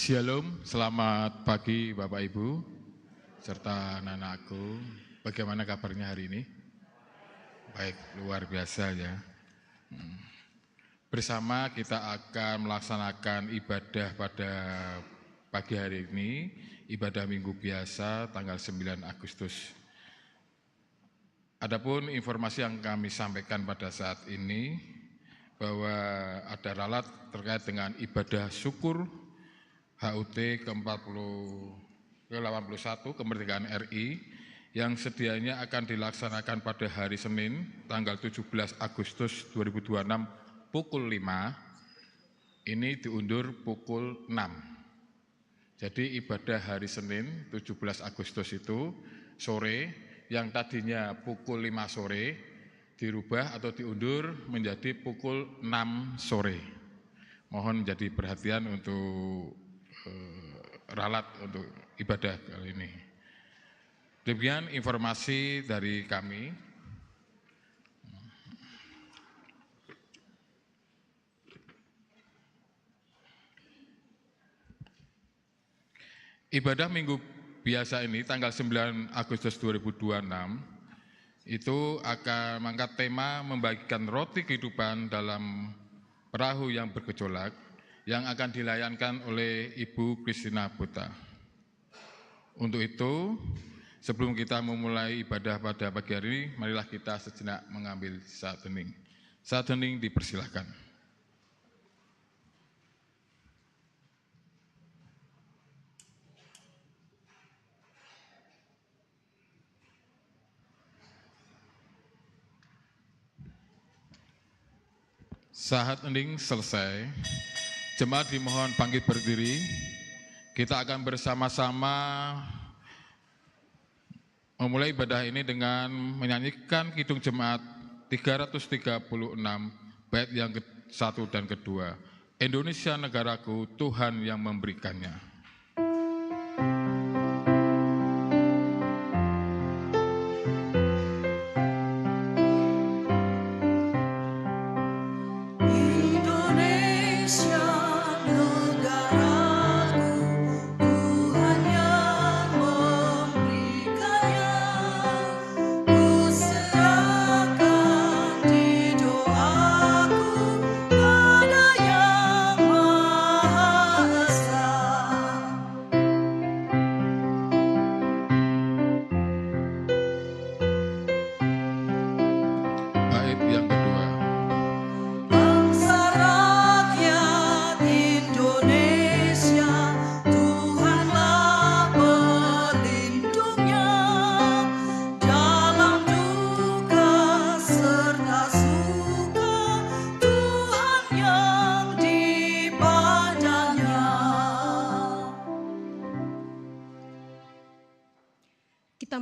Shalom, selamat pagi Bapak Ibu, serta anak-anakku. Bagaimana kabarnya hari ini? Baik, luar biasa ya. Bersama kita akan melaksanakan ibadah pada pagi hari ini, ibadah minggu biasa tanggal 9 Agustus. Adapun informasi yang kami sampaikan pada saat ini, bahwa ada ralat terkait dengan ibadah syukur HUT ke-81 kemerdekaan RI yang sedianya akan dilaksanakan pada hari Senin tanggal 17 Agustus 2026 pukul 5, ini diundur pukul 6. Jadi ibadah hari Senin 17 Agustus itu sore, yang tadinya pukul 5 sore dirubah atau diundur menjadi pukul 6 sore. Mohon menjadi perhatian untuk ralat untuk ibadah kali ini. Demikian informasi dari kami. Ibadah minggu biasa ini tanggal 9 Agustus 2026 itu akan mengangkat tema membagikan roti kehidupan dalam perahu yang bergejolak yang akan dilayankan oleh Ibu Christina Buta. Untuk itu, sebelum kita memulai ibadah pada pagi hari ini, marilah kita sejenak mengambil saat hening. Saat hening dipersilahkan. Saat hening selesai, jemaat dimohon bangkit berdiri. Kita akan bersama-sama memulai ibadah ini dengan menyanyikan Kidung Jemaat 336 bait yang ke-1 dan kedua. Indonesia negaraku, Tuhan yang memberikannya.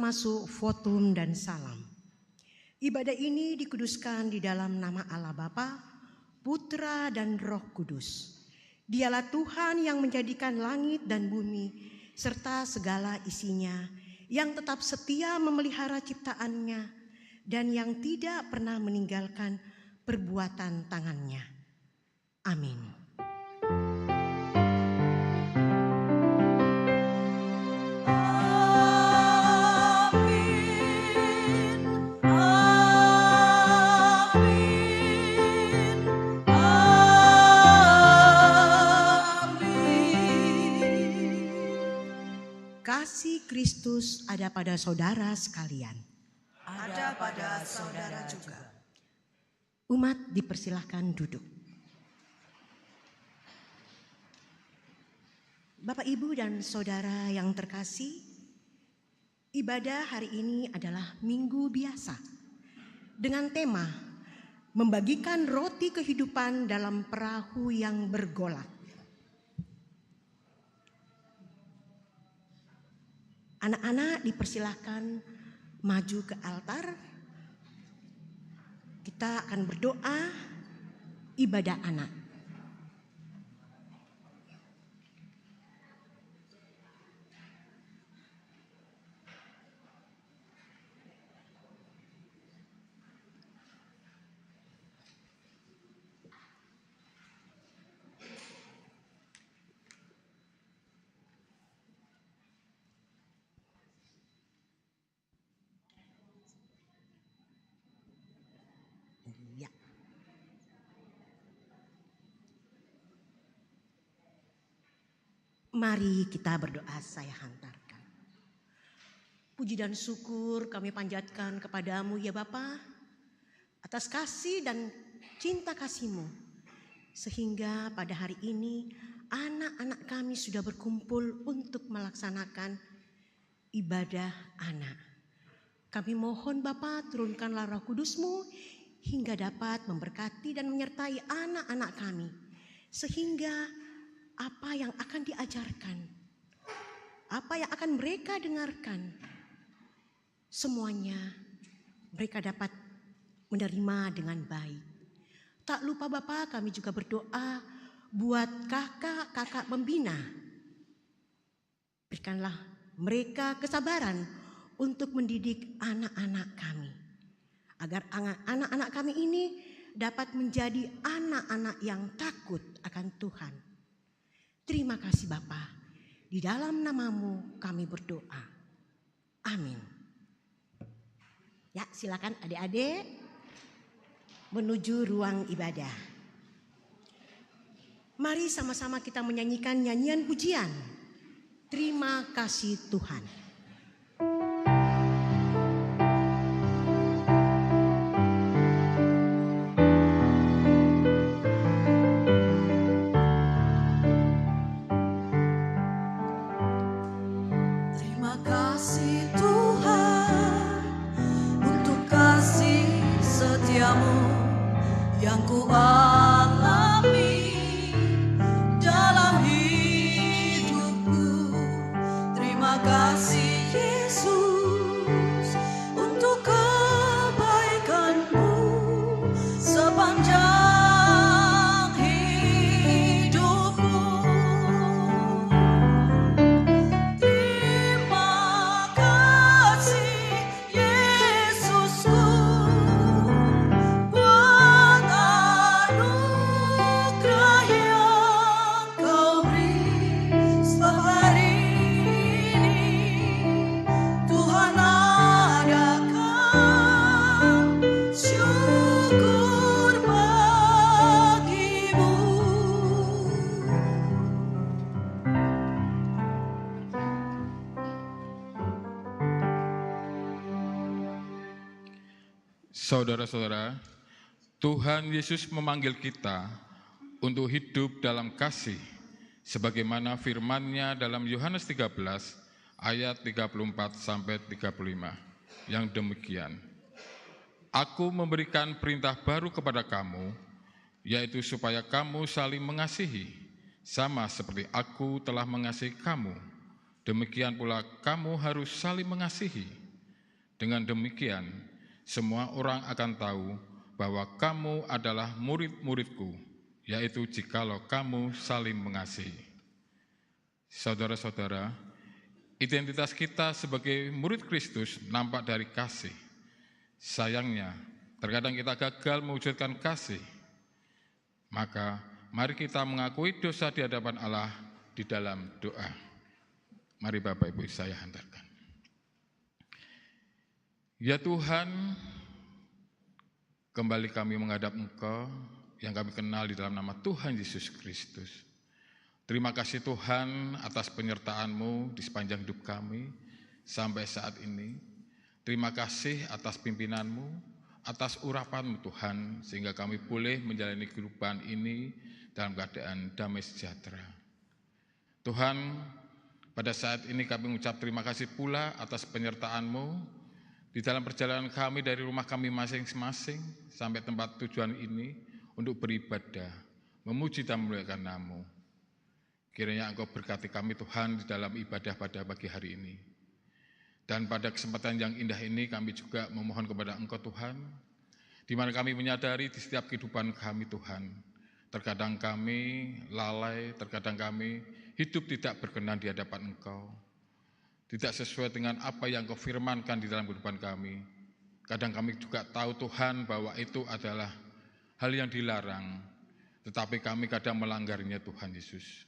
Masuk votum dan salam. Ibadah ini dikuduskan di dalam nama Allah Bapa, Putra dan Roh Kudus. Dialah Tuhan yang menjadikan langit dan bumi serta segala isinya, yang tetap setia memelihara ciptaannya dan yang tidak pernah meninggalkan perbuatan tangannya. Amin. Kasih Kristus ada pada saudara sekalian. Ada pada saudara juga. Umat dipersilahkan duduk. Bapak, Ibu, dan saudara yang terkasih, ibadah hari ini adalah Minggu Biasa dengan tema membagikan roti kehidupan dalam perahu yang bergolak. Anak-anak dipersilahkan maju ke altar. Kita akan berdoa ibadah anak. Mari kita berdoa, saya hantarkan. Puji dan syukur kami panjatkan kepadamu ya Bapa, atas kasih dan cinta kasih-Mu. Sehingga pada hari ini anak-anak kami sudah berkumpul untuk melaksanakan ibadah anak. Kami mohon Bapa, turunkanlah Roh Kudus-Mu hingga dapat memberkati dan menyertai anak-anak kami. Sehingga apa yang akan diajarkan, apa yang akan mereka dengarkan, semuanya mereka dapat menerima dengan baik. Tak lupa Bapak, kami juga berdoa buat kakak-kakak pembina. Berikanlah mereka kesabaran untuk mendidik anak-anak kami, agar anak-anak kami ini dapat menjadi anak-anak yang takut akan Tuhan. Terima kasih Bapa, di dalam nama-Mu kami berdoa. Amin. Ya, silakan adik-adik menuju ruang ibadah. Mari sama-sama kita menyanyikan nyanyian pujian. Terima kasih Tuhan. Yang ku alami dalam hidupku. Terima kasih Yesus untuk kebaikan-Mu sepanjang hidupku. Terima kasih Yesusku. Saudara-saudara, Tuhan Yesus memanggil kita untuk hidup dalam kasih, sebagaimana firman-Nya dalam Yohanes 13 ayat 34-35, yang demikian. Aku memberikan perintah baru kepada kamu, yaitu supaya kamu saling mengasihi, sama seperti aku telah mengasihi kamu. Demikian pula kamu harus saling mengasihi. Dengan demikian, semua orang akan tahu bahwa kamu adalah murid-muridku, yaitu jikalau kamu saling mengasihi. Saudara-saudara, identitas kita sebagai murid Kristus nampak dari kasih. Sayangnya, terkadang kita gagal mewujudkan kasih. Maka, mari kita mengakui dosa di hadapan Allah di dalam doa. Mari Bapak Ibu saya hantarkan. Ya Tuhan, kembali kami menghadap Engkau yang kami kenal di dalam nama Tuhan Yesus Kristus. Terima kasih Tuhan atas penyertaan-Mu di sepanjang hidup kami sampai saat ini. Terima kasih atas pimpinan-Mu, atas urapan-Mu Tuhan, sehingga kami boleh menjalani kehidupan ini dalam keadaan damai sejahtera. Tuhan, pada saat ini kami mengucap terima kasih pula atas penyertaan-Mu di dalam perjalanan kami dari rumah kami masing-masing sampai tempat tujuan ini untuk beribadah, memuji dan memuliakan nama-Mu. Kiranya Engkau berkati kami Tuhan di dalam ibadah pada pagi hari ini. Dan pada kesempatan yang indah ini kami juga memohon kepada Engkau Tuhan, di mana kami menyadari di setiap kehidupan kami Tuhan, terkadang kami lalai, terkadang kami hidup tidak berkenan di hadapan Engkau, tidak sesuai dengan apa yang Kau firmankan di dalam kehidupan kami. Kadang kami juga tahu Tuhan bahwa itu adalah hal yang dilarang, tetapi kami kadang melanggarnya Tuhan Yesus.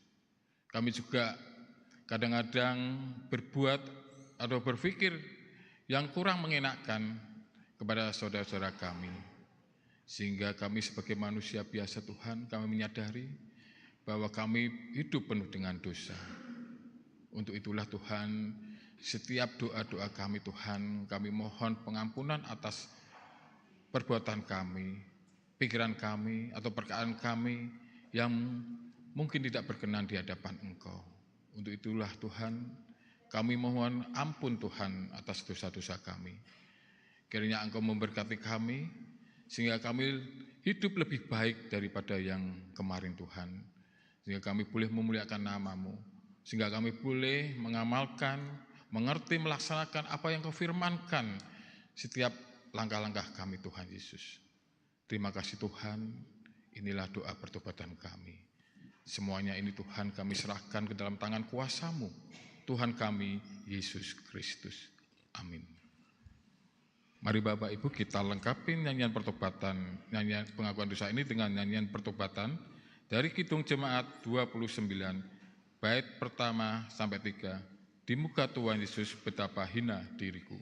Kami juga kadang-kadang berbuat atau berpikir yang kurang mengenakkan kepada saudara-saudara kami. Sehingga kami sebagai manusia biasa Tuhan, kami menyadari bahwa kami hidup penuh dengan dosa. Untuk itulah Tuhan, setiap doa-doa kami Tuhan, kami mohon pengampunan atas perbuatan kami, pikiran kami, atau perkataan kami yang mungkin tidak berkenan di hadapan Engkau. Untuk itulah Tuhan, kami mohon ampun Tuhan atas dosa-dosa kami. Kiranya Engkau memberkati kami, sehingga kami hidup lebih baik daripada yang kemarin Tuhan. Sehingga kami boleh memuliakan nama-Mu, sehingga kami boleh mengamalkan, mengerti, melaksanakan apa yang Kau firmankan setiap langkah-langkah kami Tuhan Yesus. Terima kasih Tuhan, inilah doa pertobatan kami. Semuanya ini Tuhan kami serahkan ke dalam tangan kuasa-Mu, Tuhan kami Yesus Kristus. Amin. Mari Bapak Ibu kita lengkapi nyanyian pertobatan, nyanyian pengakuan dosa ini dengan nyanyian pertobatan dari Kidung Jemaat 29, bait pertama sampai 3. Di muka Tuhan Yesus betapa hina diriku.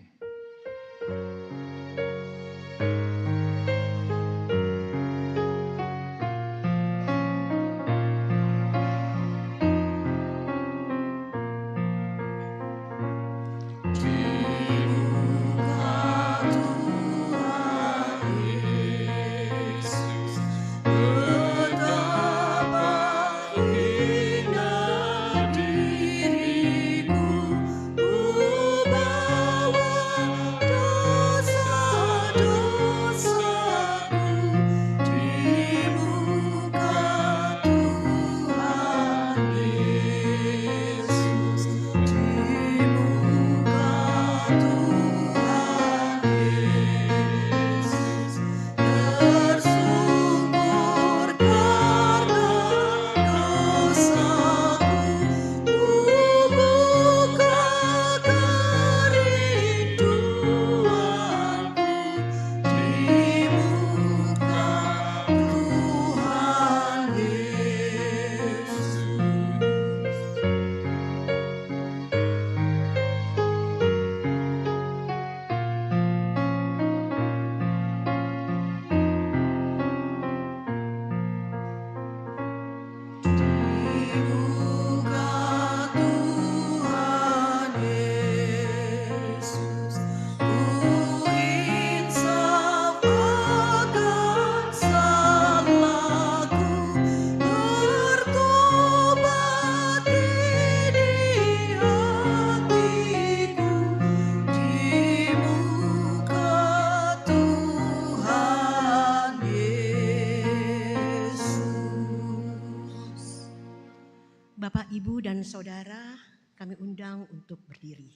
Bapak, Ibu, dan Saudara, kami undang untuk berdiri.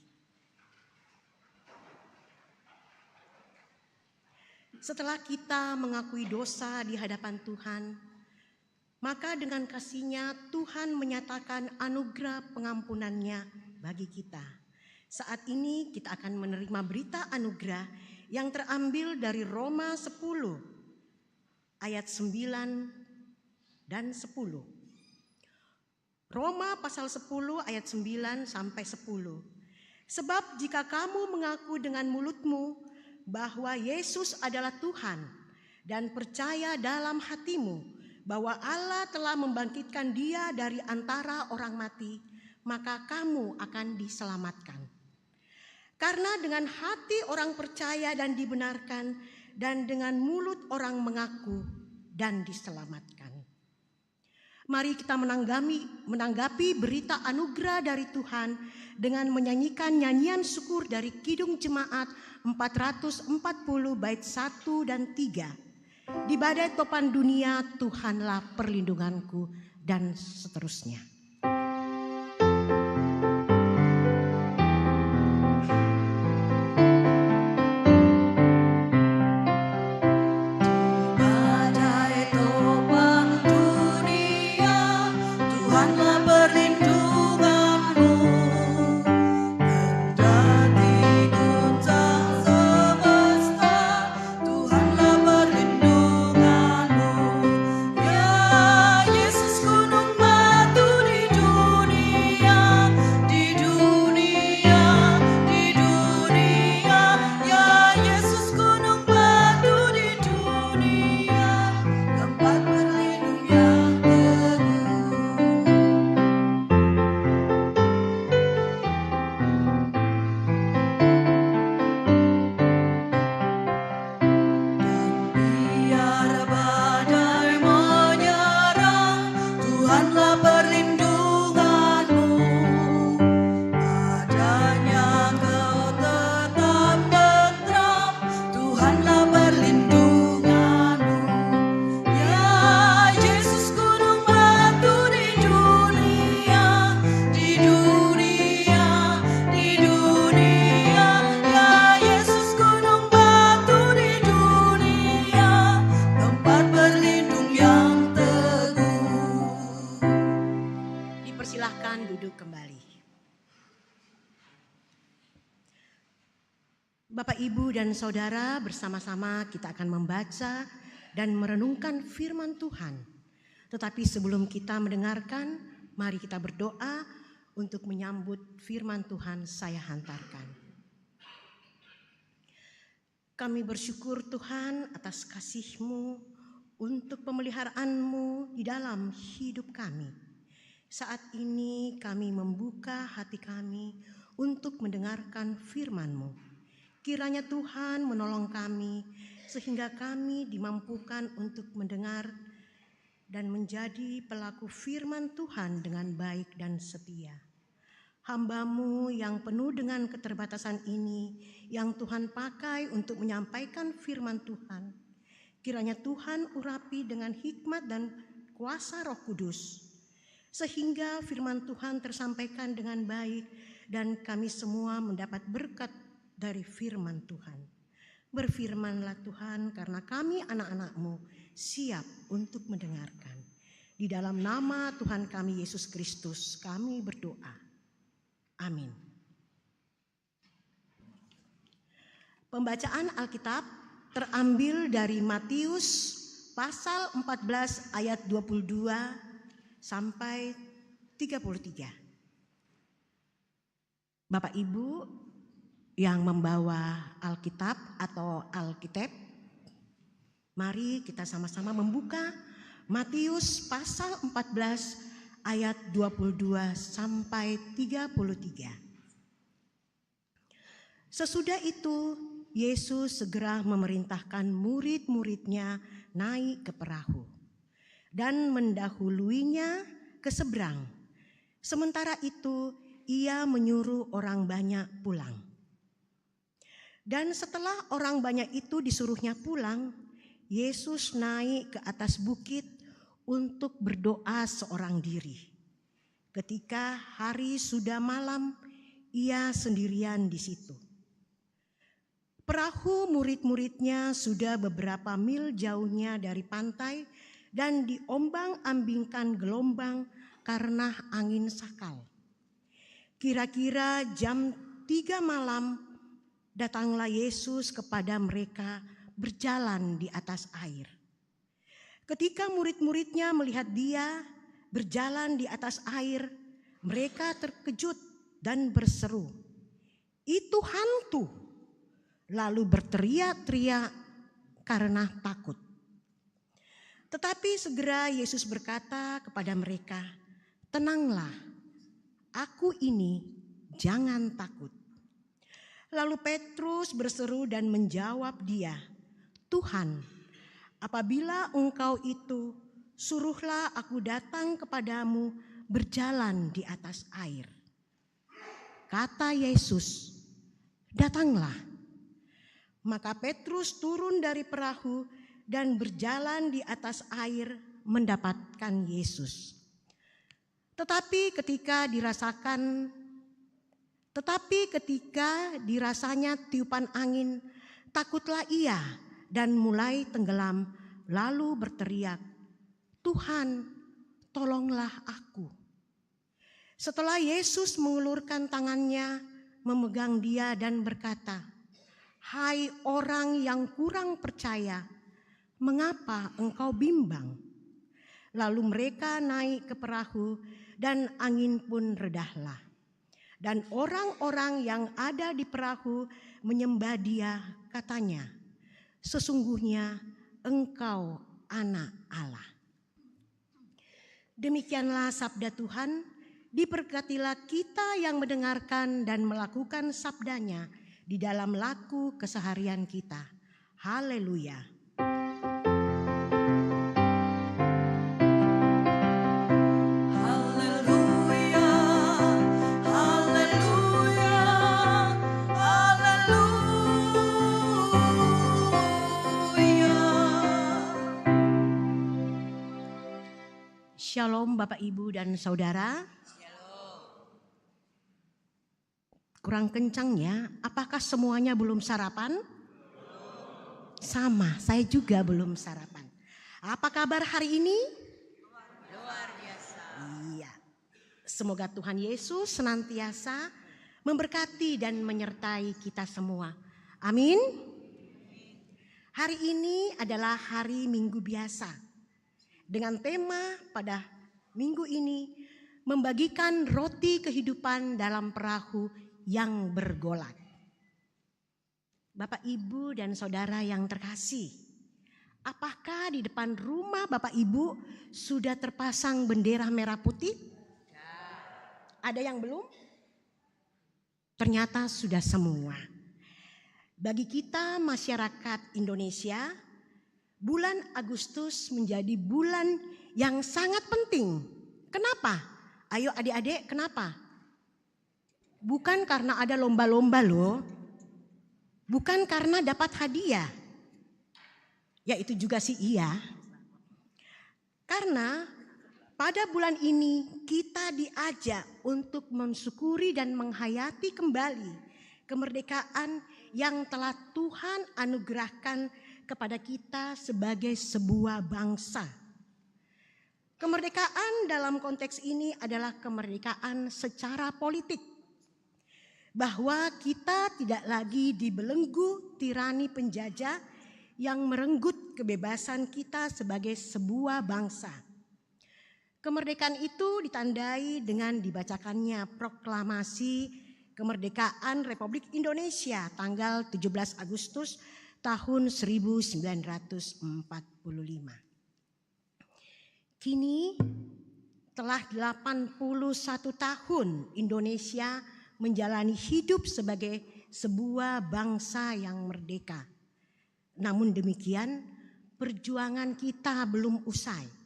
Setelah kita mengakui dosa di hadapan Tuhan, maka dengan kasih-Nya Tuhan menyatakan anugerah pengampunannya bagi kita. Saat ini kita akan menerima berita anugerah yang terambil dari Roma 10 ayat 9 dan 10. Roma pasal 10 ayat 9 sampai 10. Sebab jika kamu mengaku dengan mulutmu bahwa Yesus adalah Tuhan dan percaya dalam hatimu bahwa Allah telah membangkitkan Dia dari antara orang mati, maka kamu akan diselamatkan. Karena dengan hati orang percaya dan dibenarkan, dan dengan mulut orang mengaku dan diselamatkan. Mari kita menanggapi berita anugerah dari Tuhan dengan menyanyikan nyanyian syukur dari Kidung Jemaat 440 bait 1 dan 3. Di badai topan dunia Tuhanlah perlindunganku, dan seterusnya. Yesus gunung batu di duduk kembali. Bapak, Ibu, dan Saudara, bersama-sama kita akan membaca dan merenungkan firman Tuhan. Tetapi sebelum kita mendengarkan, mari kita berdoa untuk menyambut firman Tuhan saya hantarkan. Kami bersyukur Tuhan atas kasih-Mu untuk pemeliharaan-Mu di dalam hidup kami. Saat ini kami membuka hati kami untuk mendengarkan firman-Mu. Kiranya Tuhan menolong kami sehingga kami dimampukan untuk mendengar dan menjadi pelaku firman Tuhan dengan baik dan setia. Hamba-Mu yang penuh dengan keterbatasan ini, yang Tuhan pakai untuk menyampaikan firman Tuhan, kiranya Tuhan urapi dengan hikmat dan kuasa Roh Kudus, sehingga firman Tuhan tersampaikan dengan baik dan kami semua mendapat berkat dari firman Tuhan. Berfirmanlah Tuhan, karena kami anak-anak-Mu siap untuk mendengarkan. Di dalam nama Tuhan kami Yesus Kristus kami berdoa. Amin. Pembacaan Alkitab terambil dari Matius pasal 14 ayat 22 sampai 33. Bapak Ibu yang membawa Alkitab atau Alkitab, mari kita sama-sama membuka Matius pasal 14 ayat 22 sampai 33. Sesudah itu Yesus segera memerintahkan murid-muridnya naik ke perahu dan mendahuluinya ke seberang. Sementara itu ia menyuruh orang banyak pulang. Dan setelah orang banyak itu disuruhnya pulang, Yesus naik ke atas bukit untuk berdoa seorang diri. Ketika hari sudah malam, ia sendirian di situ. Perahu murid-muridnya sudah beberapa mil jauhnya dari pantai dan diombang-ambingkan gelombang karena angin sakal. Kira-kira jam 3 malam, datanglah Yesus kepada mereka berjalan di atas air. Ketika murid-muridnya melihat dia berjalan di atas air, mereka terkejut dan berseru, "Itu hantu!" Lalu berteriak-teriak karena takut. Tetapi segera Yesus berkata kepada mereka, "Tenanglah, aku ini, jangan takut." Lalu Petrus berseru dan menjawab dia, "Tuhan, apabila Engkau itu, suruhlah aku datang kepadamu berjalan di atas air." Kata Yesus, "Datanglah." Maka Petrus turun dari perahu dan berjalan di atas air mendapatkan Yesus. Tetapi ketika dirasanya tiupan angin, takutlah ia dan mulai tenggelam, lalu berteriak, "Tuhan, tolonglah aku." Setelah Yesus mengulurkan tangannya, memegang dia dan berkata, "Hai orang yang kurang percaya, mengapa engkau bimbang?" Lalu mereka naik ke perahu dan angin pun redahlah. Dan orang-orang yang ada di perahu menyembah dia, katanya, "Sesungguhnya Engkau Anak Allah." Demikianlah sabda Tuhan, diberkatilah kita yang mendengarkan dan melakukan sabdanya di dalam laku keseharian kita. Haleluya. Shalom Bapak Ibu dan Saudara. Kurang kencang ya, apakah semuanya belum sarapan? Sama, saya juga belum sarapan. Apa kabar hari ini? Luar biasa. Iya, Semoga Tuhan Yesus senantiasa memberkati dan menyertai kita semua. Amin. Hari ini adalah hari Minggu biasa. Dengan tema pada minggu ini, membagikan roti kehidupan dalam perahu yang bergolak. Bapak, Ibu, dan Saudara yang terkasih, apakah di depan rumah Bapak Ibu sudah terpasang bendera merah putih? Ada yang belum? Ternyata sudah semua. Bagi kita masyarakat Indonesia, bulan Agustus menjadi bulan yang sangat penting. Kenapa? Ayo adik-adik, kenapa? Bukan karena ada lomba-lomba loh. Bukan karena dapat hadiah. Ya itu juga sih iya. Karena pada bulan ini kita diajak untuk mensyukuri dan menghayati kembali kemerdekaan yang telah Tuhan anugerahkan kepada kita sebagai sebuah bangsa. Kemerdekaan dalam konteks ini adalah kemerdekaan secara politik. Bahwa kita tidak lagi dibelenggu tirani penjajah yang merenggut kebebasan kita sebagai sebuah bangsa. Kemerdekaan itu ditandai dengan dibacakannya proklamasi kemerdekaan Republik Indonesia tanggal 17 Agustus tahun 1945. Kini telah 81 tahun Indonesia menjalani hidup sebagai sebuah bangsa yang merdeka. Namun demikian, perjuangan kita belum usai.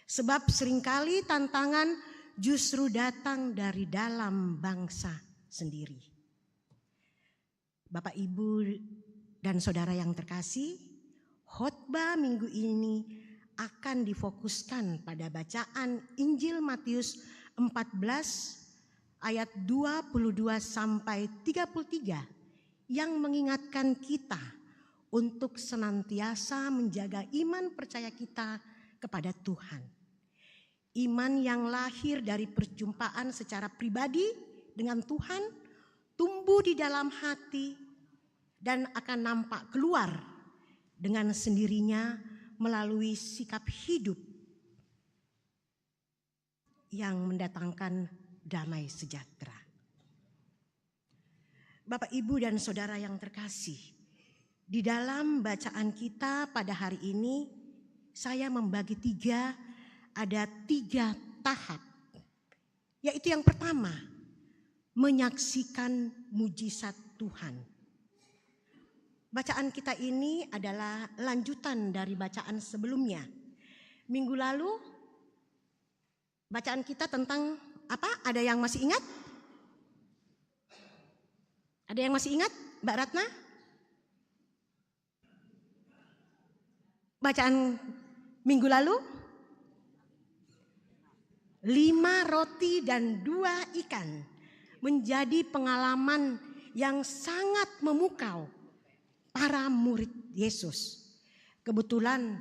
Sebab seringkali tantangan justru datang dari dalam bangsa sendiri. Bapak, Ibu, dan Saudara yang terkasih, khotbah minggu ini akan difokuskan pada bacaan Injil Matius 14 ayat 22 sampai 33 yang mengingatkan kita untuk senantiasa menjaga iman percaya kita kepada Tuhan. Iman yang lahir dari perjumpaan secara pribadi dengan Tuhan tumbuh di dalam hati dan akan nampak keluar dengan sendirinya melalui sikap hidup yang mendatangkan damai sejahtera. Bapak, Ibu, dan Saudara yang terkasih, di dalam bacaan kita pada hari ini saya membagi ada tiga tahap. Yaitu yang pertama, menyaksikan mujizat Tuhan. Bacaan kita ini adalah lanjutan dari bacaan sebelumnya. Minggu lalu bacaan kita tentang apa? Ada yang masih ingat? Ada yang masih ingat, Mbak Ratna? Bacaan minggu lalu? 5 roti dan 2 ikan menjadi pengalaman yang sangat memukau para murid Yesus. Kebetulan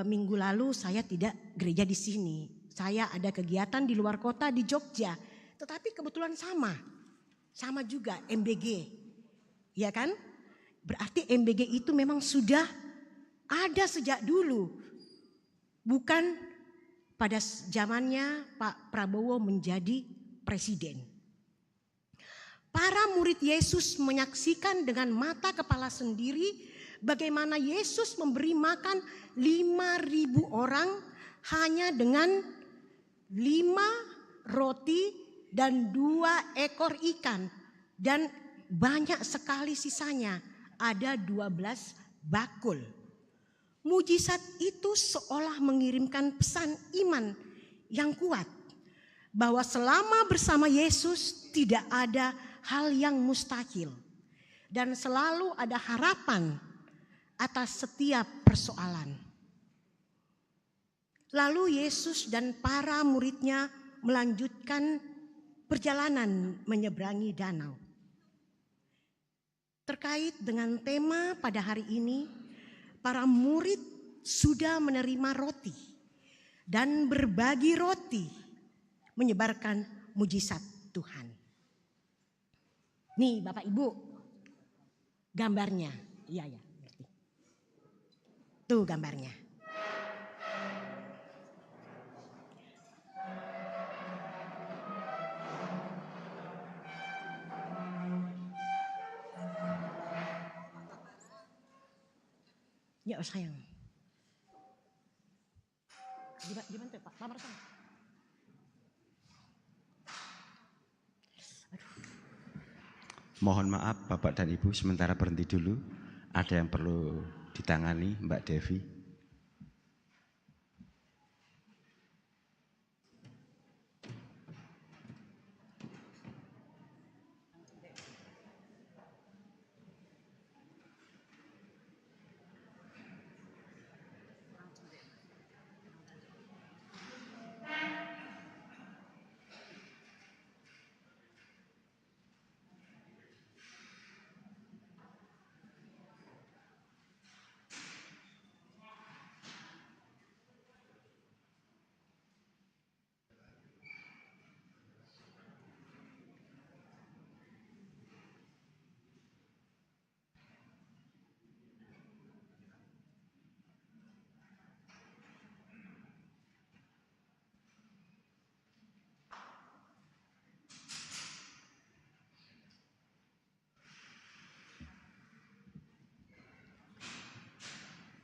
minggu lalu saya tidak gereja di sini. Saya ada kegiatan di luar kota di Jogja. Tetapi kebetulan sama juga MBG. Ya kan? Berarti MBG itu memang sudah ada sejak dulu. Bukan pada zamannya Pak Prabowo menjadi presiden. Para murid Yesus menyaksikan dengan mata kepala sendiri bagaimana Yesus memberi makan 5.000 orang hanya dengan 5 roti dan 2 ekor ikan. Dan banyak sekali sisanya, ada 12 bakul. Mujizat itu seolah mengirimkan pesan iman yang kuat bahwa selama bersama Yesus tidak ada hal yang mustahil dan selalu ada harapan atas setiap persoalan. Lalu Yesus dan para muridnya melanjutkan perjalanan menyeberangi danau. Terkait dengan tema pada hari ini, para murid sudah menerima roti dan berbagi roti menyebarkan mujizat Tuhan. Nih Bapak Ibu, gambarnya. Iya ya, ngerti. Tuh gambarnya. Ya sayang. Dibantu Pak, Pak Marsan. Mohon maaf Bapak dan Ibu, sementara berhenti dulu. Ada yang perlu ditangani Mbak Devi.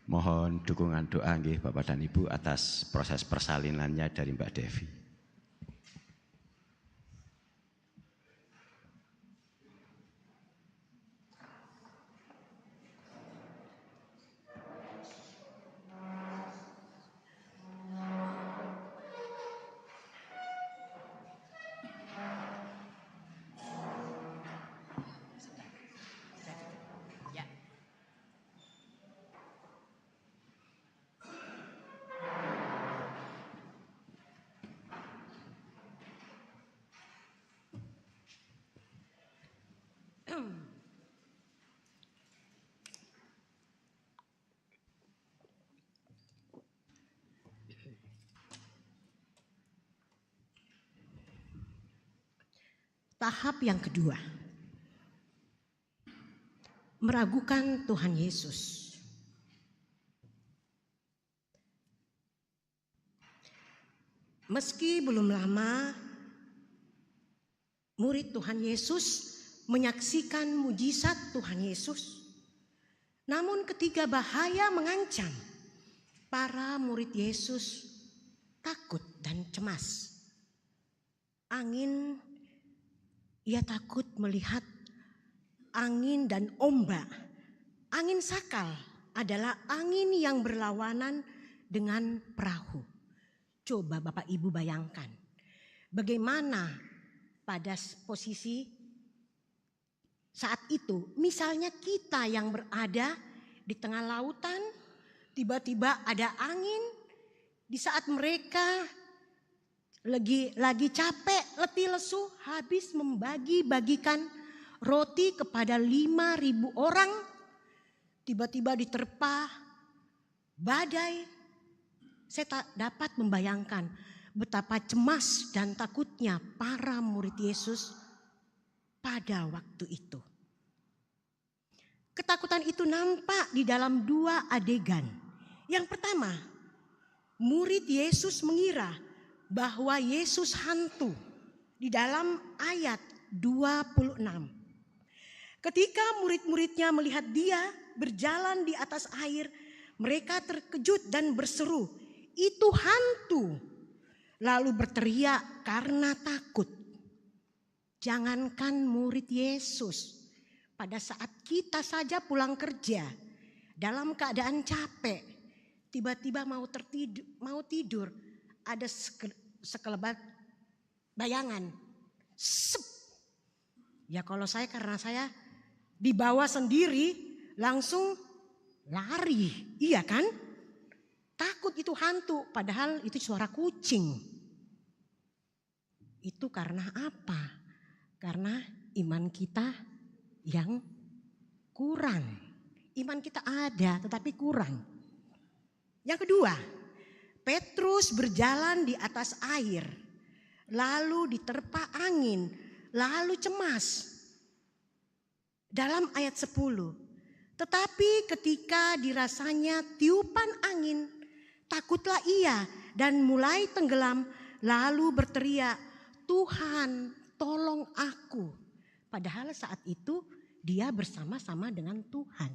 Mohon dukungan doa nggih Bapak dan Ibu atas proses persalinannya dari Mbak Devi. Tahap yang kedua, meragukan Tuhan Yesus. Meski belum lama murid Tuhan Yesus menyaksikan mujizat Tuhan Yesus, namun ketika bahaya mengancam, para murid Yesus takut dan cemas. Ia takut melihat angin dan ombak. Angin sakal adalah angin yang berlawanan dengan perahu. Coba Bapak Ibu bayangkan, bagaimana pada posisi saat itu, misalnya kita yang berada di tengah lautan, tiba-tiba ada angin, di saat mereka lagi capek, letih lesu, habis membagi-bagikan roti kepada 5.000 orang, tiba-tiba diterpa badai. Saya tak dapat membayangkan betapa cemas dan takutnya para murid Yesus pada waktu itu. Ketakutan itu nampak di dalam 2 adegan. Yang pertama, murid Yesus mengira bahwa Yesus hantu di dalam ayat 26. Ketika murid-muridnya melihat dia berjalan di atas air, mereka terkejut dan berseru, "Itu hantu!" Lalu berteriak karena takut. Jangankan murid Yesus, pada saat kita saja pulang kerja dalam keadaan capek, tiba-tiba mau tidur, ada sekelebat bayangan. Sep. Ya kalau karena saya dibawa sendiri langsung lari. Iya kan? Takut itu hantu, padahal itu suara kucing. Itu karena apa? Karena iman kita yang kurang. Iman kita ada tetapi kurang. Yang kedua, Petrus berjalan di atas air. lalu diterpa angin, lalu cemas. Dalam ayat 10, tetapi ketika dirasanya tiupan angin, takutlah ia dan mulai tenggelam, lalu berteriak, Tuhan tolong aku. Padahal saat itu dia bersama-sama dengan Tuhan.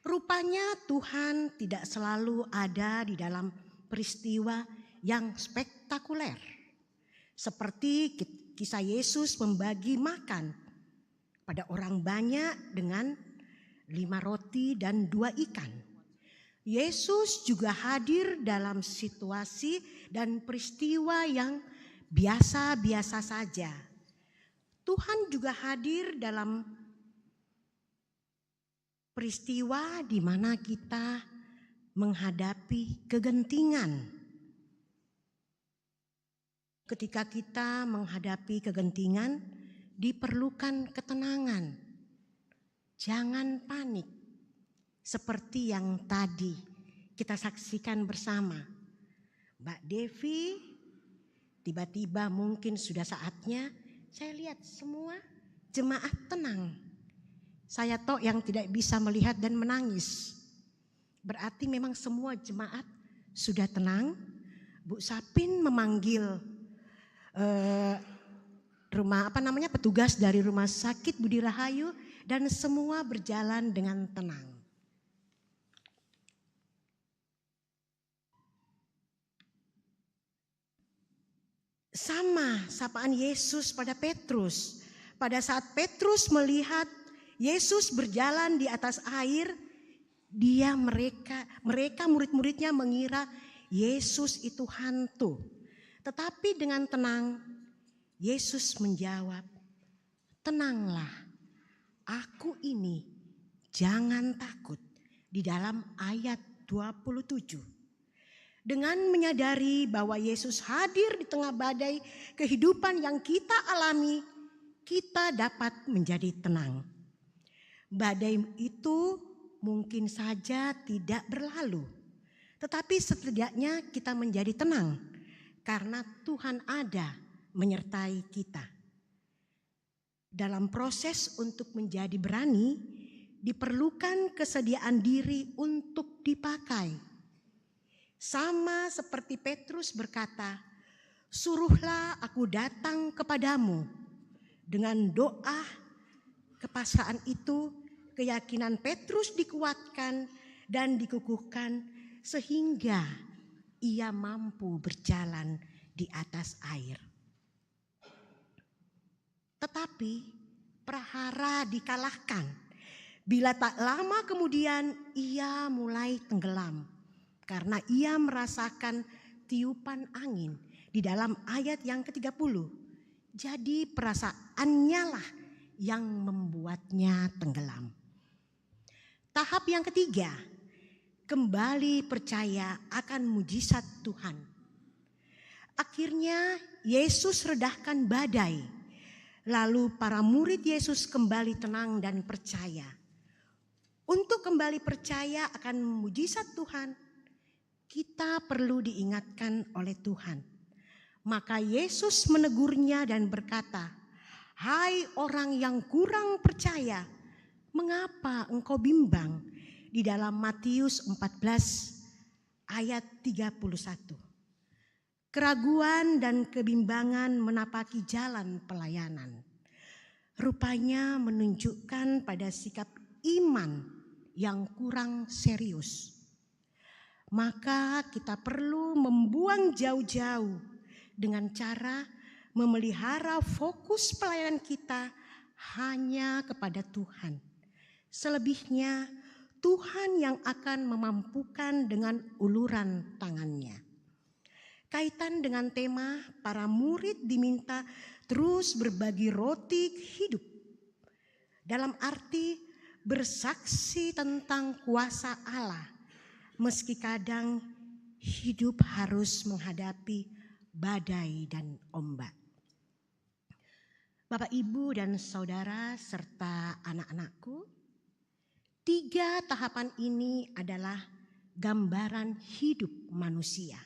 Rupanya Tuhan tidak selalu ada di dalam peristiwa yang spektakuler. Seperti kisah Yesus membagi makan pada orang banyak dengan 5 roti dan 2 ikan. Yesus juga hadir dalam situasi dan peristiwa yang biasa-biasa saja. Tuhan juga hadir dalam peristiwa di mana kita menghadapi kegentingan. Ketika kita menghadapi kegentingan, diperlukan ketenangan. Jangan panik. Seperti yang tadi kita saksikan bersama. Mbak Devi, tiba-tiba mungkin sudah saatnya, saya lihat semua jemaat tenang. Saya toh yang tidak bisa melihat dan menangis. Berarti memang semua jemaat sudah tenang. Bu Sapin memanggil petugas dari rumah sakit Budi Rahayu dan semua berjalan dengan tenang. Sama sapaan Yesus pada Petrus. Pada saat Petrus melihat Yesus berjalan di atas air, mereka murid-muridnya mengira Yesus itu hantu. Tetapi dengan tenang Yesus menjawab, tenanglah, aku ini, jangan takut. Di dalam ayat 27. Dengan menyadari bahwa Yesus hadir di tengah badai kehidupan yang kita alami, kita dapat menjadi tenang. Badai itu mungkin saja tidak berlalu, tetapi setidaknya kita menjadi tenang karena Tuhan ada menyertai kita. Dalam proses untuk menjadi berani, diperlukan kesediaan diri untuk dipakai. Sama seperti Petrus berkata, suruhlah aku datang kepadamu. Dengan doa kepasrahan itu, keyakinan Petrus dikuatkan dan dikukuhkan sehingga ia mampu berjalan di atas air. Tetapi prahara dikalahkan. Bila tak lama kemudian ia mulai tenggelam karena ia merasakan tiupan angin di dalam ayat yang ke-30. Jadi perasaannya lah yang membuatnya tenggelam. Tahap yang ketiga, kembali percaya akan mujizat Tuhan. Akhirnya Yesus redahkan badai. Lalu para murid Yesus kembali tenang dan percaya. Untuk kembali percaya akan mujizat Tuhan, kita perlu diingatkan oleh Tuhan. Maka Yesus menegurnya dan berkata, hai orang yang kurang percaya, mengapa engkau bimbang? Di dalam Matius 14 ayat 31. Keraguan dan kebimbangan menapaki jalan pelayanan. Rupanya menunjukkan pada sikap iman yang kurang serius. Maka kita perlu membuang jauh-jauh dengan cara memelihara fokus pelayanan kita hanya kepada Tuhan. Selebihnya Tuhan yang akan memampukan dengan uluran tangannya. Kaitan dengan tema, para murid diminta terus berbagi roti hidup. Dalam arti bersaksi tentang kuasa Allah, meski kadang hidup harus menghadapi badai dan ombak. Bapak, Ibu, dan Saudara serta anak-anakku, 3 tahapan ini adalah gambaran hidup manusia.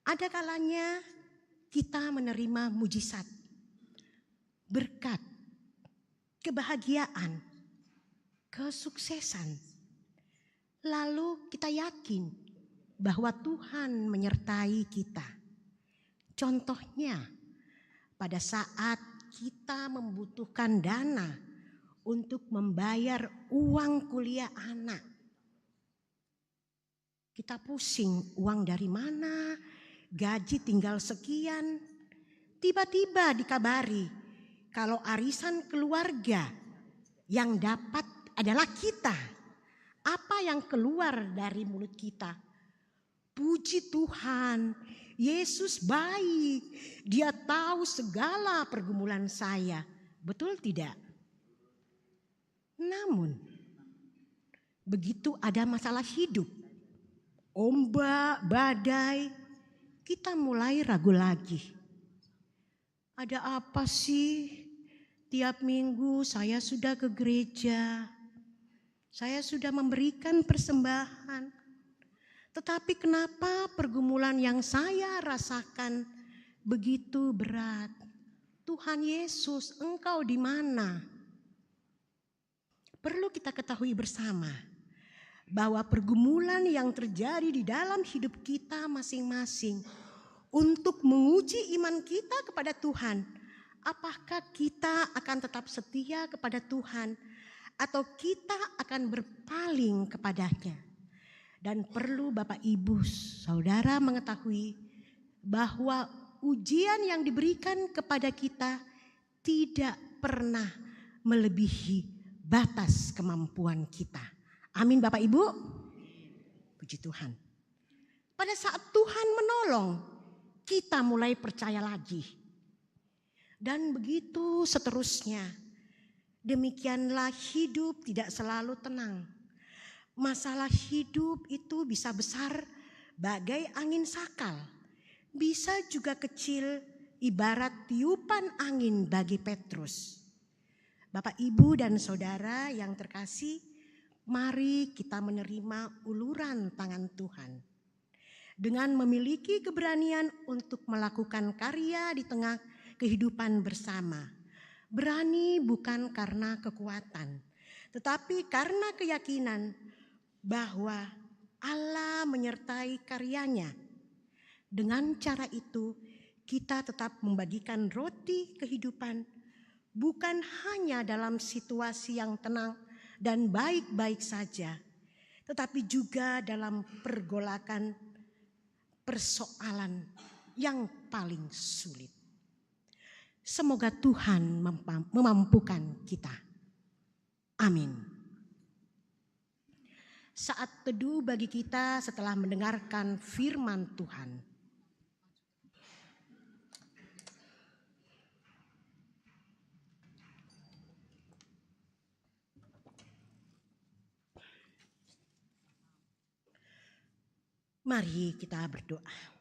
Ada kalanya kita menerima mujizat, berkat, kebahagiaan, kesuksesan. Lalu kita yakin bahwa Tuhan menyertai kita. Contohnya, pada saat kita membutuhkan dana untuk membayar uang kuliah anak. Kita pusing, uang dari mana, gaji tinggal sekian. Tiba-tiba dikabari kalau arisan keluarga yang dapat adalah kita. Apa yang keluar dari mulut kita? Puji Tuhan, Yesus baik. Dia tahu segala pergumulan saya. Betul tidak? Namun, begitu ada masalah hidup, ombak, badai, kita mulai ragu lagi. Ada apa sih? Tiap minggu saya sudah ke gereja. Saya sudah memberikan persembahan. Tetapi kenapa pergumulan yang saya rasakan begitu berat? Tuhan Yesus, Engkau di mana? Perlu kita ketahui bersama bahwa pergumulan yang terjadi di dalam hidup kita masing-masing untuk menguji iman kita kepada Tuhan. Apakah kita akan tetap setia kepada Tuhan atau kita akan berpaling kepadanya? Dan perlu Bapak Ibu Saudara mengetahui bahwa ujian yang diberikan kepada kita tidak pernah melebihi batas kemampuan kita. Amin Bapak Ibu. Puji Tuhan. Pada saat Tuhan menolong, kita mulai percaya lagi. Dan begitu seterusnya. Demikianlah hidup tidak selalu tenang. Masalah hidup itu bisa besar bagai angin sakal. Bisa juga kecil ibarat tiupan angin bagi Petrus. Bapak, Ibu, dan Saudara yang terkasih, mari kita menerima uluran tangan Tuhan. Dengan memiliki keberanian untuk melakukan karya di tengah kehidupan bersama. Berani bukan karena kekuatan, tetapi karena keyakinan bahwa Allah menyertai karyanya. Dengan cara itu kita tetap membagikan roti kehidupan bukan hanya dalam situasi yang tenang dan baik-baik saja, tetapi juga dalam pergolakan persoalan yang paling sulit. Semoga Tuhan memampukan kita. Amin. Saat teduh bagi kita setelah mendengarkan firman Tuhan. Mari kita berdoa.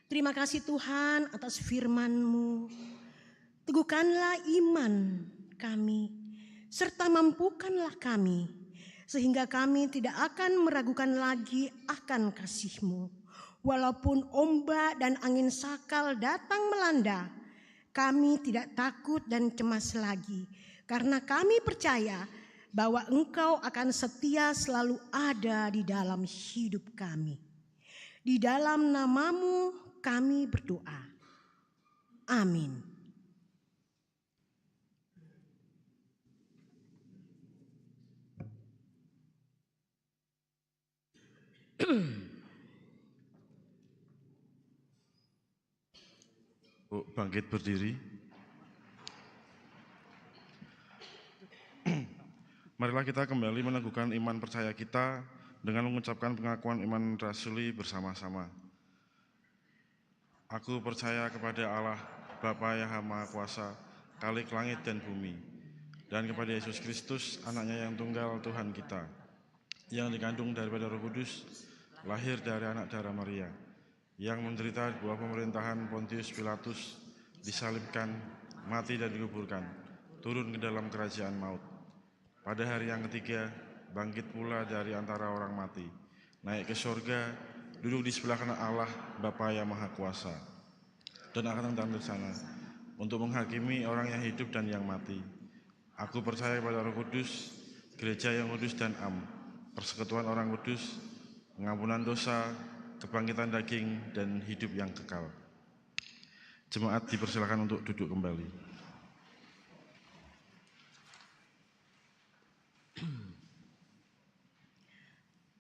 Terima kasih Tuhan atas firman-Mu. Teguhkanlah iman kami, serta mampukanlah kami, sehingga kami tidak akan meragukan lagi akan kasih-Mu. Walaupun ombak dan angin sakal datang melanda, kami tidak takut dan cemas lagi, karena kami percaya bahwa Engkau akan setia selalu ada di dalam hidup kami. Di dalam nama-Mu kami berdoa. Amin. Bu, bangkit berdiri. Marilah kita kembali meneguhkan iman percaya kita dengan mengucapkan pengakuan iman rasuli bersama-sama. Aku percaya kepada Allah, Bapa yang Maha Kuasa, Khalik langit dan bumi, dan kepada Yesus Kristus, anaknya yang tunggal Tuhan kita, yang dikandung daripada Roh Kudus, lahir dari anak darah Maria, yang menderita di bawah pemerintahan Pontius Pilatus, disalibkan, mati dan dikuburkan, turun ke dalam kerajaan maut. Pada hari yang ketiga, bangkit pula dari antara orang mati, naik ke sorga, duduk di sebelah kanan Allah Bapa yang Maha Kuasa, dan akan datang dari sana untuk menghakimi orang yang hidup dan yang mati. Aku percaya pada Roh Kudus, gereja yang kudus dan am, persekutuan orang kudus, pengampunan dosa, kebangkitan daging, dan hidup yang kekal. Jemaat dipersilakan untuk duduk kembali.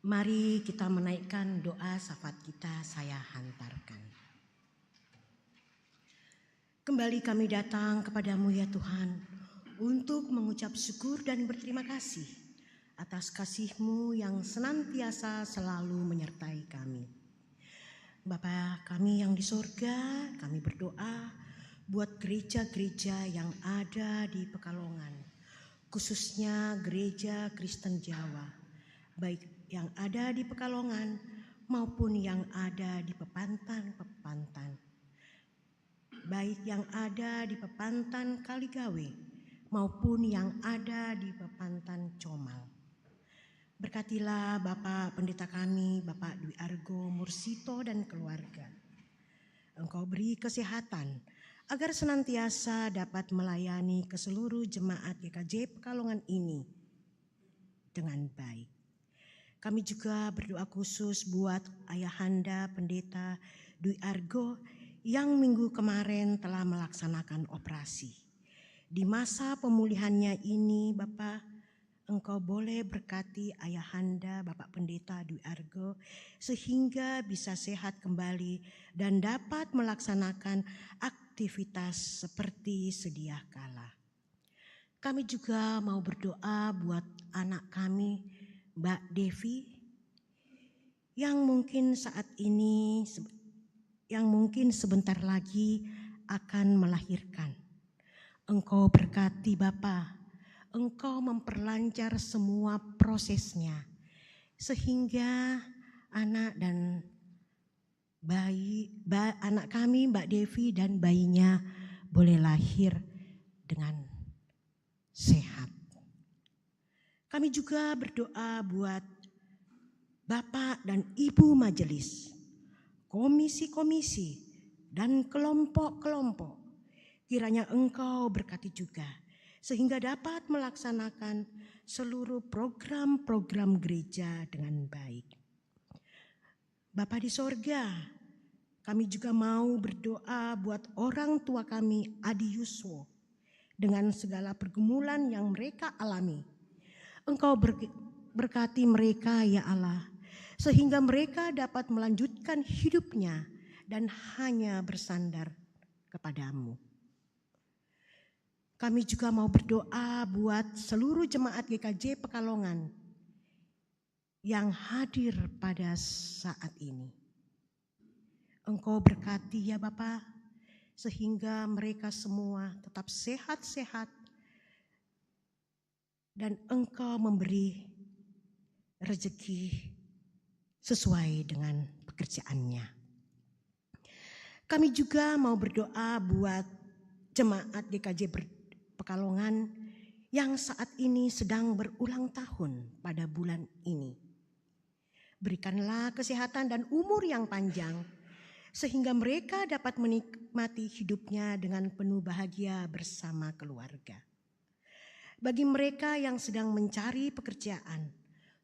Mari kita menaikkan doa syafaat kita, saya hantarkan. Kembali kami datang kepadamu ya Tuhan, untuk mengucap syukur dan berterima kasih atas kasih-Mu yang senantiasa selalu menyertai kami. Bapa kami yang di sorga, kami berdoa buat gereja-gereja yang ada di Pekalongan, khususnya gereja Kristen Jawa, baik yang ada di Pekalongan maupun yang ada di Pepantan-Pepantan, baik yang ada di Pepantan Kaligawe maupun yang ada di Pepantan Comal. Berkatilah Bapak Pendeta kami, Bapak Dwi Argo Mursito dan keluarga. Engkau beri kesehatan agar senantiasa dapat melayani ke seluruh jemaat GKJ Pekalongan ini dengan baik. Kami juga berdoa khusus buat Ayahanda Pendeta Dwi Argo yang minggu kemarin telah melaksanakan operasi. Di masa pemulihannya ini, Bapak, Engkau boleh berkati Ayahanda Bapak Pendeta Dwi Argo sehingga bisa sehat kembali dan dapat melaksanakan aktivitas seperti sedia kala. Kami juga mau berdoa buat anak kami, Mbak Devi, yang mungkin saat ini, yang mungkin sebentar lagi akan melahirkan. Engkau berkati Bapa, Engkau memperlancar semua prosesnya, sehingga anak dan anak kami Mbak Devi dan bayinya boleh lahir dengan sehat. Kami juga berdoa buat Bapak dan Ibu Majelis, komisi-komisi, dan kelompok-kelompok. Kiranya Engkau berkati juga, sehingga dapat melaksanakan seluruh program-program gereja dengan baik. Bapa di sorga, kami juga mau berdoa buat orang tua kami Adi Yuswo, dengan segala pergumulan yang mereka alami. Engkau berkati mereka ya Allah, sehingga mereka dapat melanjutkan hidupnya dan hanya bersandar kepadamu. Kami juga mau berdoa buat seluruh jemaat GKJ Pekalongan yang hadir pada saat ini. Engkau berkati ya Bapa, sehingga mereka semua tetap sehat-sehat dan Engkau memberi rezeki sesuai dengan pekerjaannya. Kami juga mau berdoa buat jemaat GKJ Pekalongan yang saat ini sedang berulang tahun pada bulan ini. Berikanlah kesehatan dan umur yang panjang, sehingga mereka dapat menikmati hidupnya dengan penuh bahagia bersama keluarga. Bagi mereka yang sedang mencari pekerjaan,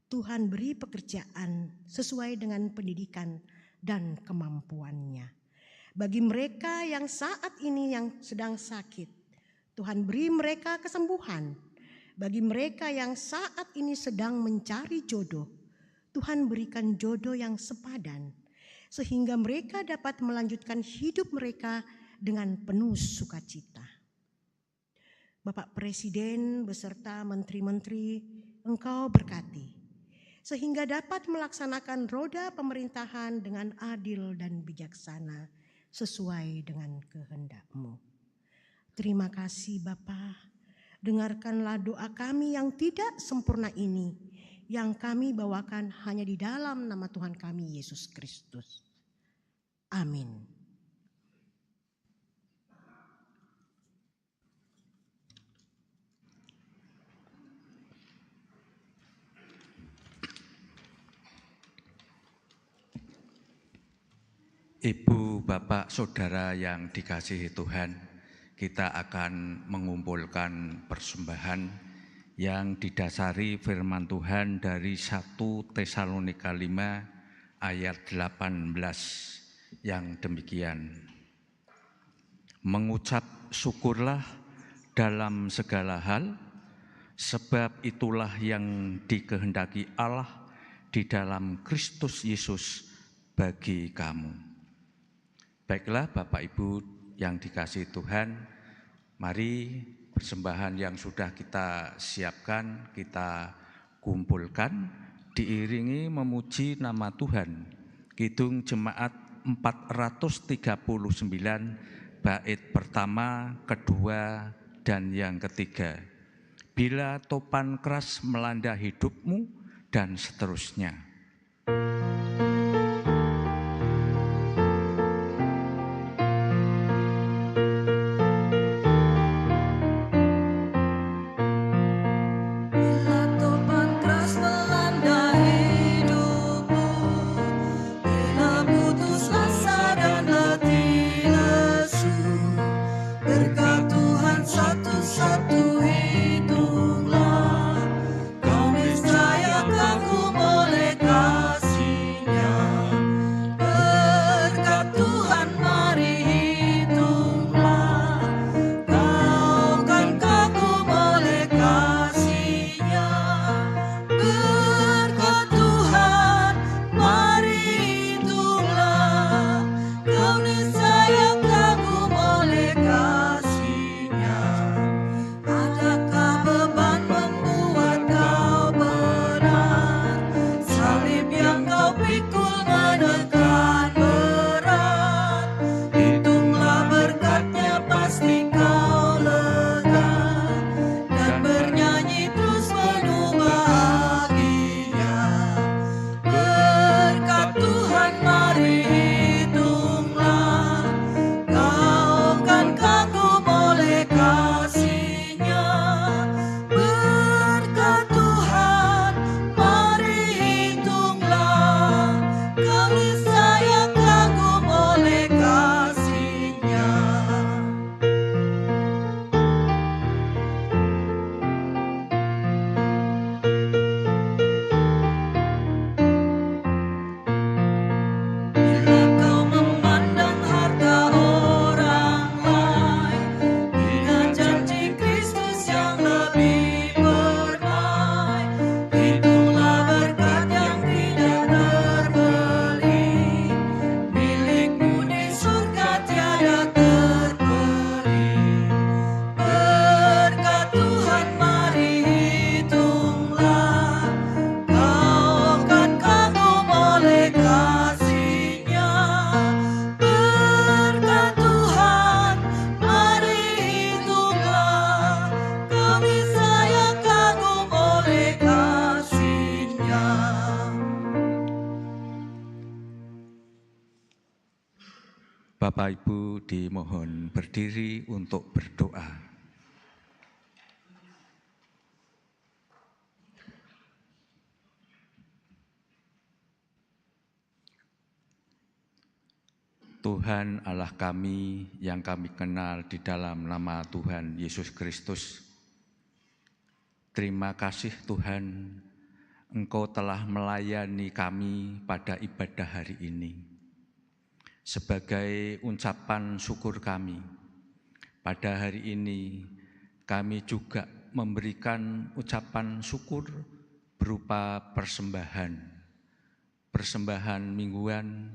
Tuhan beri pekerjaan sesuai dengan pendidikan dan kemampuannya. Bagi mereka yang saat ini yang sedang sakit, Tuhan beri mereka kesembuhan. Bagi mereka yang saat ini sedang mencari jodoh, Tuhan berikan jodoh yang sepadan, sehingga mereka dapat melanjutkan hidup mereka dengan penuh sukacita. Bapak Presiden beserta menteri-menteri, Engkau berkati, sehingga dapat melaksanakan roda pemerintahan dengan adil dan bijaksana sesuai dengan kehendak-Mu. Terima kasih Bapa, dengarkanlah doa kami yang tidak sempurna ini, yang kami bawakan hanya di dalam nama Tuhan kami Yesus Kristus. Amin. Ibu, Bapak, Saudara yang dikasihi Tuhan, kita akan mengumpulkan persembahan yang didasari firman Tuhan dari 1 Tesalonika 5 ayat 18 yang demikian. Mengucap syukurlah dalam segala hal, sebab itulah yang dikehendaki Allah di dalam Kristus Yesus bagi kamu. Baiklah Bapak Ibu yang dikasihi Tuhan, mari persembahan yang sudah kita siapkan, kita kumpulkan, diiringi memuji nama Tuhan. Kidung Jemaat 439, bait pertama, kedua, dan yang ketiga. Bila topan keras melanda hidupmu, dan seterusnya. Bapak Ibu dimohon berdiri untuk berdoa. Tuhan Allah kami yang kami kenal di dalam nama Tuhan Yesus Kristus. Terima kasih Tuhan, Engkau telah melayani kami pada ibadah hari ini. Sebagai ucapan syukur kami, pada hari ini kami juga memberikan ucapan syukur berupa persembahan mingguan,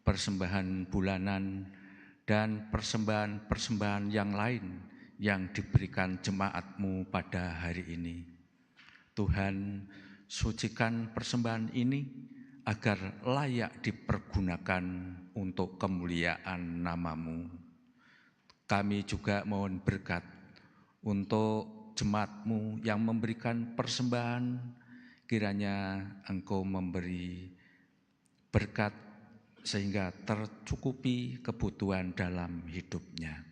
persembahan bulanan, dan persembahan yang lain yang diberikan jemaat-Mu pada hari ini. Tuhan, sucikan persembahan ini agar layak dipergunakan untuk kemuliaan nama-Mu. Kami juga mohon berkat untuk jemaat-Mu yang memberikan persembahan, kiranya Engkau memberi berkat sehingga tercukupi kebutuhan dalam hidupnya.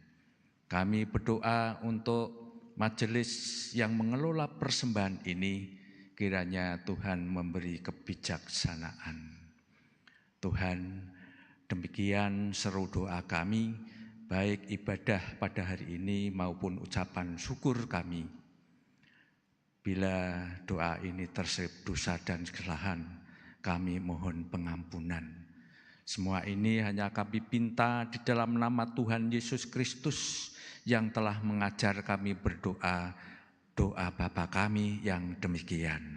Kami berdoa untuk majelis yang mengelola persembahan ini, kiranya Tuhan memberi kebijaksanaan. Tuhan, Demikian seru doa kami, baik ibadah pada hari ini maupun ucapan syukur kami. Bila doa ini terselip dosa dan kesalahan, kami mohon pengampunan. Semua ini hanya kami pinta di dalam nama Tuhan Yesus Kristus yang telah mengajar kami berdoa, doa Bapa kami yang demikian.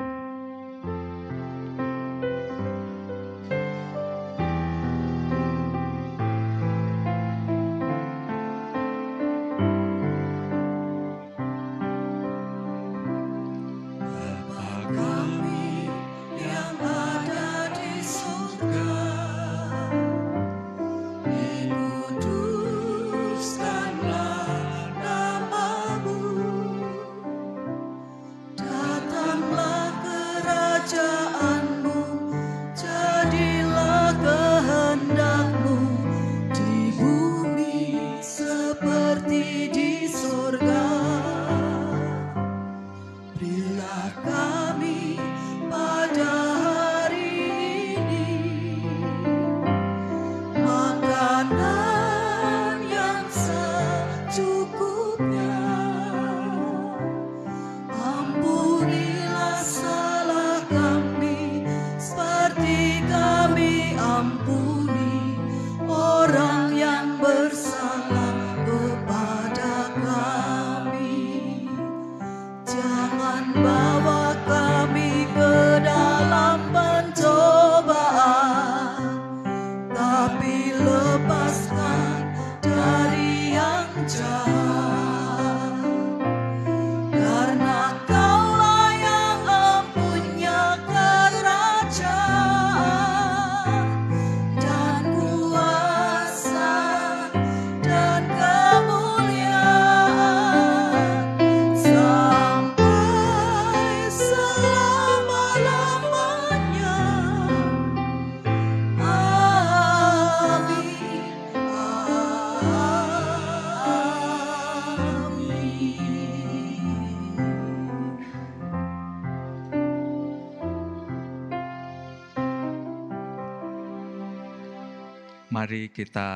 Mari kita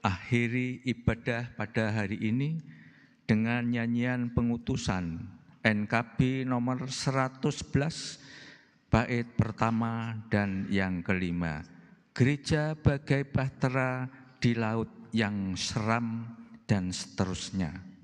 akhiri ibadah pada hari ini dengan nyanyian pengutusan NKB nomor 111, bait pertama dan yang kelima. Gereja bagai bahtera di laut yang seram dan seterusnya.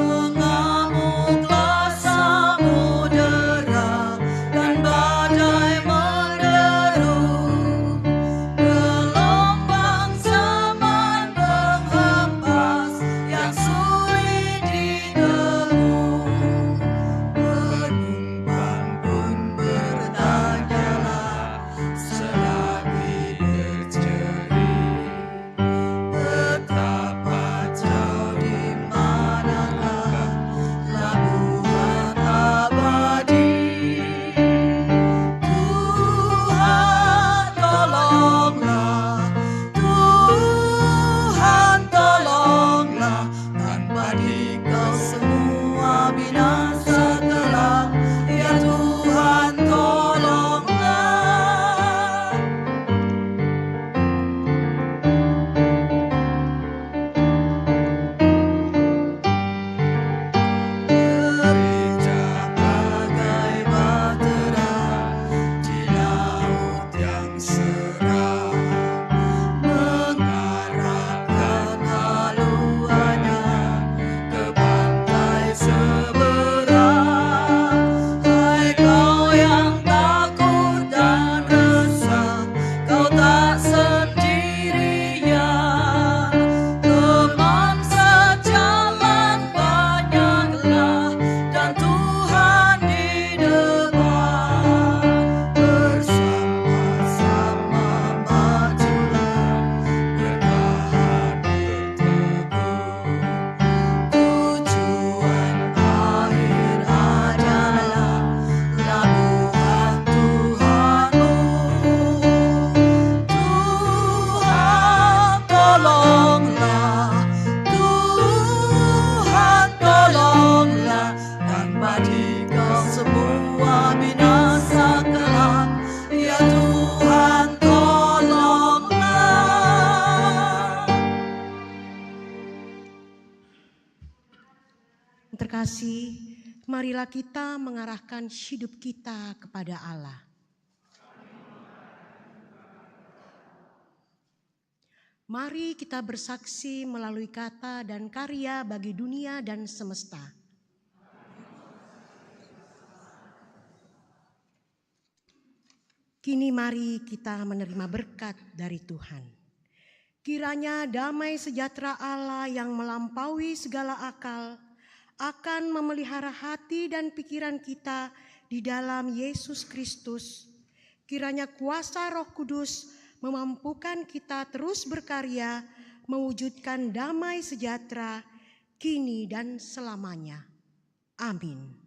Mengamuklah sang kasih, marilah kita mengarahkan hidup kita kepada Allah. Mari kita bersaksi melalui kata dan karya bagi dunia dan semesta. Kini mari kita menerima berkat dari Tuhan. Kiranya damai sejahtera Allah yang melampaui segala akal akan memelihara hati dan pikiran kita di dalam Yesus Kristus. Kiranya kuasa Roh Kudus memampukan kita terus berkarya mewujudkan damai sejahtera kini dan selamanya. Amin.